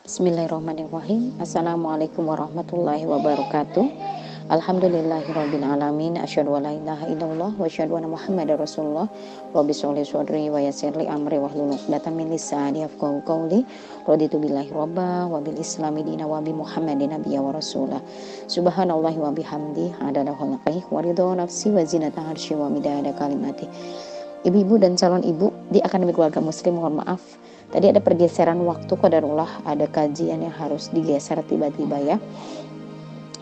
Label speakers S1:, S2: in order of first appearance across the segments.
S1: Bismillahirrahmanirrahim. Assalamualaikum warahmatullahi wabarakatuh. Alhamdulillahirabbil alamin. Asyhadu an la ilaha illallah wa asyhadu anna Muhammadar Rasulullah. Rabbi sholli shodri wa yassirli amri wahlul 'uqdatam min lisani yafqahu qawli. Raditu billahi robba wa bil islami dina wa bi Muhammadin nabiyya wa rasulah. Subhanallahi wa bihamdi adada khalqihi wa ridha nafsi wa zinata arsy wa midada kalimati. Ibu-ibu dan calon ibu di Akademi Keluarga Muslim, mohon maaf tadi ada pergeseran waktu, qadarullah ada kajian yang harus digeser tiba-tiba ya,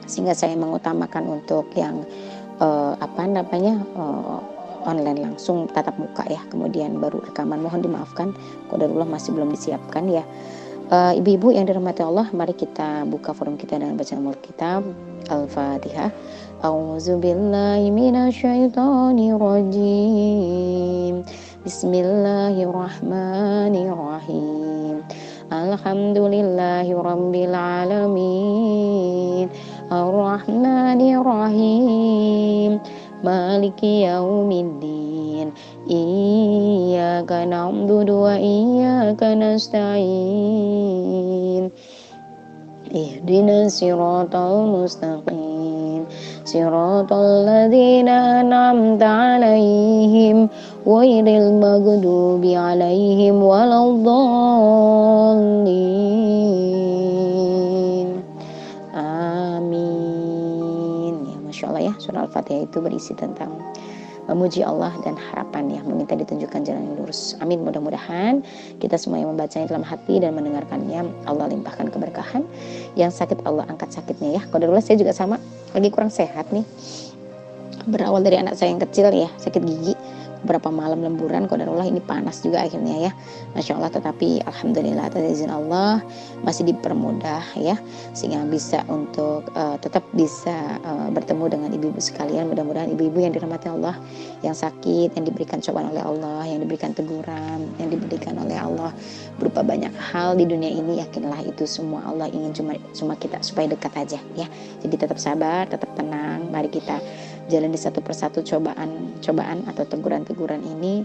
S1: sehingga saya mengutamakan untuk yang online langsung tatap muka ya, kemudian baru rekaman, mohon dimaafkan, qadarullah masih belum disiapkan ya. Ibu-ibu yang dirahmati Allah, mari kita buka forum kita dengan bacaan kitab Al-Fatihah. A'udzubillahi minasyaitonirrajim. Bismillahirrahmanirrahim. Alhamdulillahirabbil alamin. Arrahmanirrahim. Maliki yaumiddin. Iyyaka na'budu wa iyyaka nasta'in. Ihdinas siratal mustaqim. Siratal ladzina an'amta 'alaihim ghairil maghdubi 'alaihim waladdallin. Amin. Ya, Masya Allah ya, surah Al-Fatihah itu berisi tentang memuji Allah dan harapan ya, meminta ditunjukkan jalan yang lurus. Amin. Mudah-mudahan kita semua yang membacanya dalam hati dan mendengarkannya, Allah limpahkan keberkahan. Yang sakit Allah angkat sakitnya ya. Qadarullah saya juga sama, lagi kurang sehat nih. Berawal dari anak saya yang kecil ya, sakit gigi, beberapa malam lemburan, qadarullah ini panas juga akhirnya ya, Masya Allah. Tetapi alhamdulillah atas izin Allah masih dipermudah ya, sehingga bisa untuk tetap bisa bertemu dengan ibu-ibu sekalian. Mudah-mudahan ibu-ibu yang dirahmati Allah, yang sakit, yang diberikan cobaan oleh Allah, yang diberikan teguran, yang diberikan oleh Allah berupa banyak hal di dunia ini, yakinlah itu semua Allah ingin cuma kita supaya dekat aja ya. Jadi tetap sabar, tetap tenang, mari kita jalani satu persatu cobaan atau teguran-teguran ini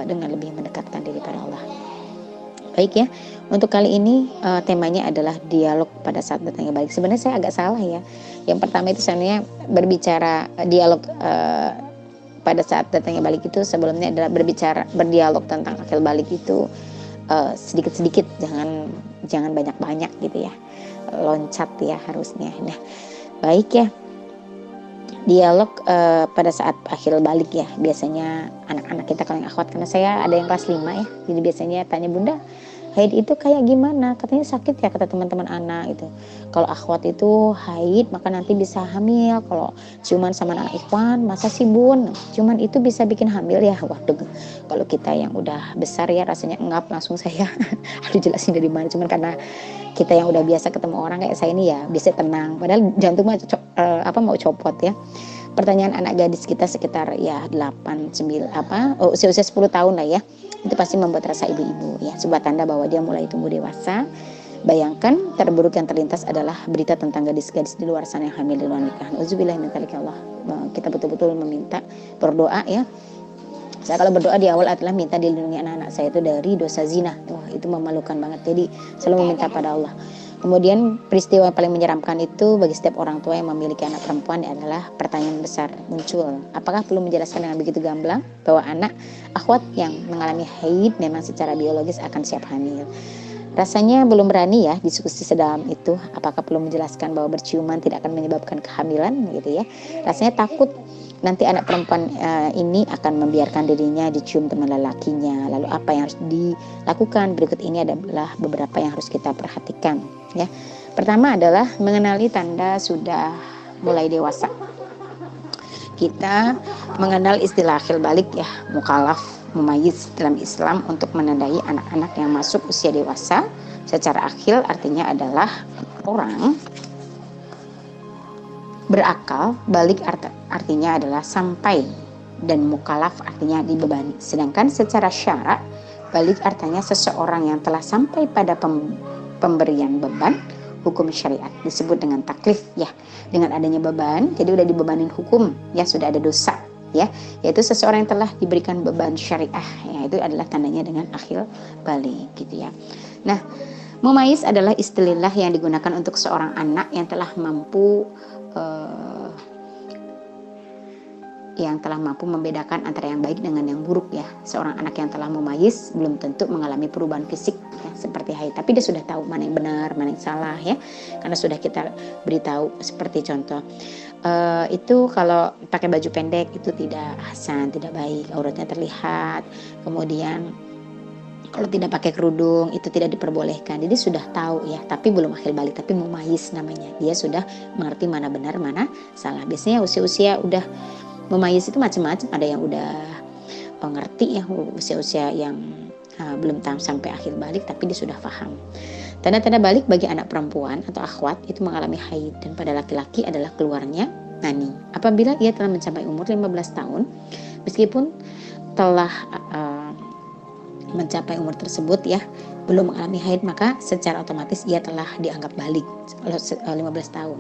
S1: dengan lebih mendekatkan diri pada Allah. Baik ya, untuk kali ini temanya adalah dialog pada saat datangnya balik. Sebenarnya saya agak salah ya. Yang pertama itu sebenarnya berbicara dialog pada saat datangnya balik itu sebelumnya adalah berdialog tentang akhir balik itu sedikit-sedikit, jangan banyak-banyak gitu ya. Loncat ya harusnya. Nah, baik ya. Dialog pada saat akhir balik ya, biasanya anak-anak kita kalau yang akhwat, karena saya ada yang kelas 5 ya, jadi biasanya tanya, Bunda haid itu kayak gimana, katanya sakit ya, kata teman-teman anak itu. Kalau akhwat itu haid maka nanti bisa hamil, kalau ciuman sama anak ikhwan masa sih Bun, ciuman itu bisa bikin hamil ya. Waduh, kalau kita yang udah besar ya rasanya engap langsung saya aduh jelasin dari mana, cuman karena kita yang udah biasa ketemu orang kayak saya ini ya bisa tenang, padahal jantung mah mau copot ya. Pertanyaan anak gadis kita sekitar ya 8, 9 usia 10 tahun lah ya, itu pasti membuat rasa ibu-ibu ya, sebuah tanda bahwa dia mulai tumbuh dewasa. Bayangkan terburuk yang terlintas adalah berita tentang gadis-gadis di luar sana yang hamil di luar nikah. Auzubillahi min dzalik. Allah, kita betul-betul meminta, berdoa ya. Saya kalau berdoa di awal adalah minta dilindungi anak-anak saya itu dari dosa zina. Wah, itu memalukan banget. Jadi selalu meminta pada Allah. Kemudian peristiwa yang paling menyeramkan itu bagi setiap orang tua yang memiliki anak perempuan adalah pertanyaan besar muncul. Apakah perlu menjelaskan dengan begitu gamblang bahwa anak akhwat yang mengalami haid memang secara biologis akan siap hamil? Rasanya belum berani ya diskusi sedalam itu. Apakah perlu menjelaskan bahwa berciuman tidak akan menyebabkan kehamilan gitu ya? Rasanya takut nanti anak perempuan ini akan membiarkan dirinya dicium teman lelakinya. Lalu apa yang harus dilakukan? Berikut ini adalah beberapa yang harus kita perhatikan ya. Pertama adalah mengenali tanda sudah mulai dewasa. Kita mengenal istilah akhil balik ya, mukallaf, mumayyiz dalam Islam untuk menandai anak-anak yang masuk usia dewasa. Secara akhil artinya adalah orang berakal, balik artinya adalah sampai, dan mukallaf artinya dibebani. Sedangkan secara syarak, balik artinya seseorang yang telah sampai pada pemberian beban hukum syariat, disebut dengan taklif ya. Dengan adanya beban, jadi udah dibebanin hukum ya, sudah ada dosa ya, yaitu seseorang yang telah diberikan beban syariah ya, itu adalah tandanya dengan akhil balik gitu ya. Nah, Mumayyiz adalah istilah yang digunakan untuk seorang anak yang telah mampu membedakan antara yang baik dengan yang buruk ya. Seorang anak yang telah mumayyiz belum tentu mengalami perubahan fisik ya, seperti haid, tapi dia sudah tahu mana yang benar, mana yang salah ya. Karena sudah kita beritahu, seperti contoh itu kalau pakai baju pendek itu tidak hasan, tidak baik, auratnya terlihat. Kemudian kalau tidak pakai kerudung itu tidak diperbolehkan. Jadi sudah tahu ya, tapi belum akhir balik, tapi mumayyiz namanya. Dia sudah mengerti mana benar, mana salah. Biasanya usia-usia udah mumayyiz itu macam-macam. Ada yang udah ngerti ya, usia-usia yang belum sampai akhir balik, tapi dia sudah paham. Tanda-tanda balik bagi anak perempuan atau akhwat itu mengalami haid, dan pada laki-laki adalah keluarnya mani. Apabila ia telah mencapai umur 15 tahun, meskipun telah mencapai umur tersebut ya, belum mengalami haid, maka secara otomatis ia telah dianggap balik 15 tahun.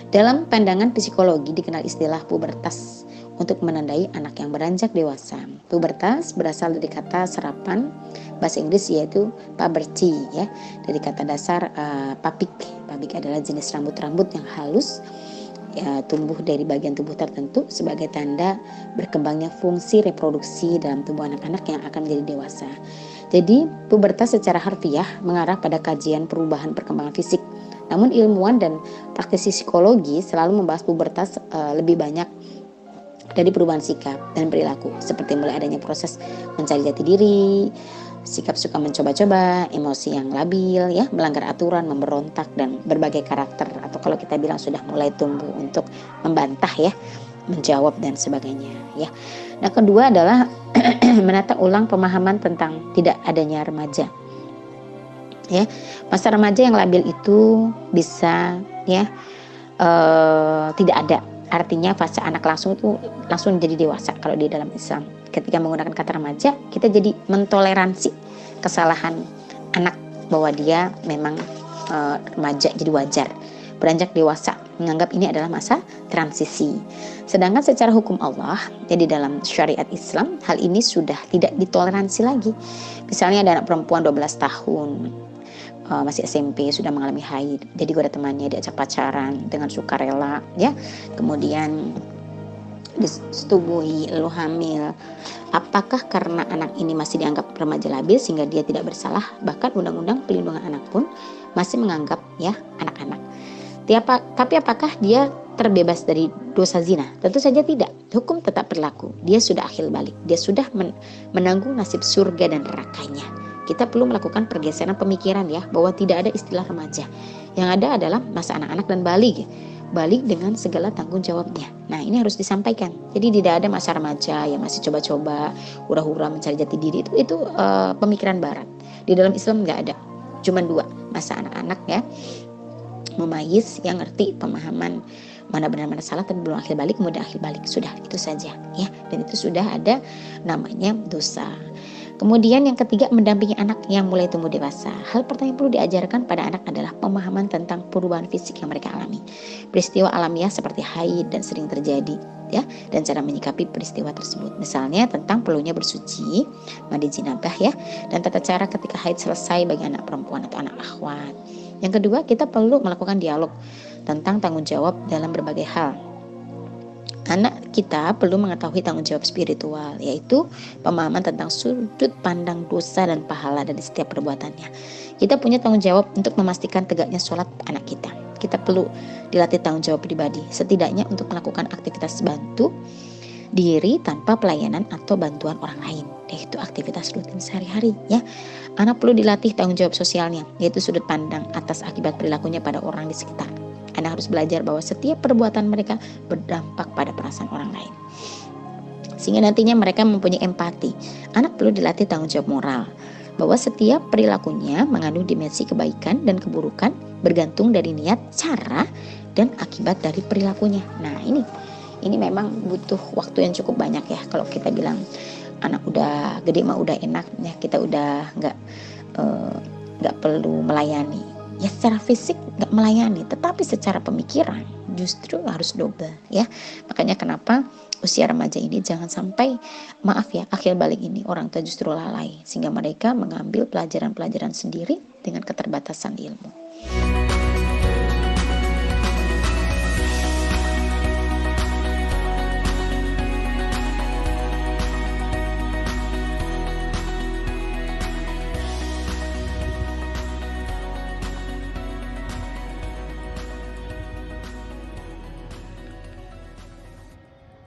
S1: Dalam pandangan psikologi dikenal istilah pubertas untuk menandai anak yang beranjak dewasa. Pubertas berasal dari kata serapan bahasa Inggris yaitu puberty ya, dari kata dasar papik. Papik adalah jenis rambut-rambut yang halus ya, tumbuh dari bagian tubuh tertentu sebagai tanda berkembangnya fungsi reproduksi dalam tubuh anak-anak yang akan menjadi dewasa. Jadi pubertas secara harfiah mengarah pada kajian perubahan perkembangan fisik. Namun ilmuwan dan praktisi psikologi selalu membahas pubertas lebih banyak dari perubahan sikap dan perilaku, seperti mulai adanya proses mencari jati diri, sikap suka mencoba-coba, emosi yang labil ya, melanggar aturan, memberontak, dan berbagai karakter, atau kalau kita bilang sudah mulai tumbuh untuk membantah ya, menjawab dan sebagainya ya. Nah, kedua adalah menata ulang pemahaman tentang tidak adanya remaja. Ya, masa remaja yang labil itu bisa ya tidak ada. Artinya fase anak langsung jadi dewasa kalau di dalam Islam. Ketika menggunakan kata remaja, kita jadi mentoleransi kesalahan anak, bahwa dia memang remaja, jadi wajar. Beranjak dewasa, menganggap ini adalah masa transisi. Sedangkan secara hukum Allah, jadi dalam syariat Islam, hal ini sudah tidak ditoleransi lagi. Misalnya ada anak perempuan 12 tahun, masih SMP, sudah mengalami haid, jadi goda temannya, diajak pacaran dengan sukarela ya, kemudian disetubuhi, lalu hamil. Apakah karena anak ini masih dianggap remaja labil sehingga dia tidak bersalah? Bahkan undang-undang pelindungan anak pun masih menganggap ya anak-anak. Tapi apakah dia terbebas dari dosa zina? Tentu saja tidak. Hukum tetap berlaku. Dia sudah akhir balik. Dia sudah menanggung nasib surga dan nerakanya. Kita perlu melakukan pergeseran pemikiran ya, bahwa tidak ada istilah remaja. Yang ada adalah masa anak-anak dan balik dengan segala tanggung jawabnya. Nah, ini harus disampaikan. Jadi tidak ada masa remaja yang masih coba-coba, hura-hura mencari jati diri. Itu pemikiran barat. Di dalam Islam nggak ada. Cuma dua, masa anak-anak ya, mumayyiz yang ngerti pemahaman mana benar mana salah, tapi belum akhir balik, kemudian akhir balik, sudah itu saja ya. Dan itu sudah ada namanya dosa. Kemudian yang ketiga, mendampingi anak yang mulai tumbuh dewasa. Hal pertama yang perlu diajarkan pada anak adalah pemahaman tentang perubahan fisik yang mereka alami. Peristiwa alamiah seperti haid dan sering terjadi ya, dan cara menyikapi peristiwa tersebut. Misalnya tentang perlunya bersuci, mandi jinabah ya, dan tata cara ketika haid selesai bagi anak perempuan atau anak akhwat. Yang kedua, kita perlu melakukan dialog tentang tanggung jawab dalam berbagai hal. Anak kita perlu mengetahui tanggung jawab spiritual, yaitu pemahaman tentang sudut pandang dosa dan pahala dari setiap perbuatannya. Kita punya tanggung jawab untuk memastikan tegaknya sholat anak kita. Kita perlu dilatih tanggung jawab pribadi, setidaknya untuk melakukan aktivitas bantu diri tanpa pelayanan atau bantuan orang lain, yaitu aktivitas rutin sehari-hari ya. Anak perlu dilatih tanggung jawab sosialnya, yaitu sudut pandang atas akibat perilakunya pada orang di sekitar. Anak harus belajar bahwa setiap perbuatan mereka berdampak pada perasaan orang lain, sehingga nantinya mereka mempunyai empati. Anak perlu dilatih tanggung jawab moral, bahwa setiap perilakunya mengandung dimensi kebaikan dan keburukan, bergantung dari niat, cara, dan akibat dari perilakunya. Nah, ini memang butuh waktu yang cukup banyak ya. Kalau kita bilang anak udah gede mah udah enak ya, kita udah nggak perlu melayani. Ya, secara fisik nggak melayani, tetapi secara pemikiran justru harus double ya. Makanya kenapa usia remaja ini jangan sampai, maaf ya, akhir balik ini orang tua justru lalai, sehingga mereka mengambil pelajaran-pelajaran sendiri dengan keterbatasan ilmu.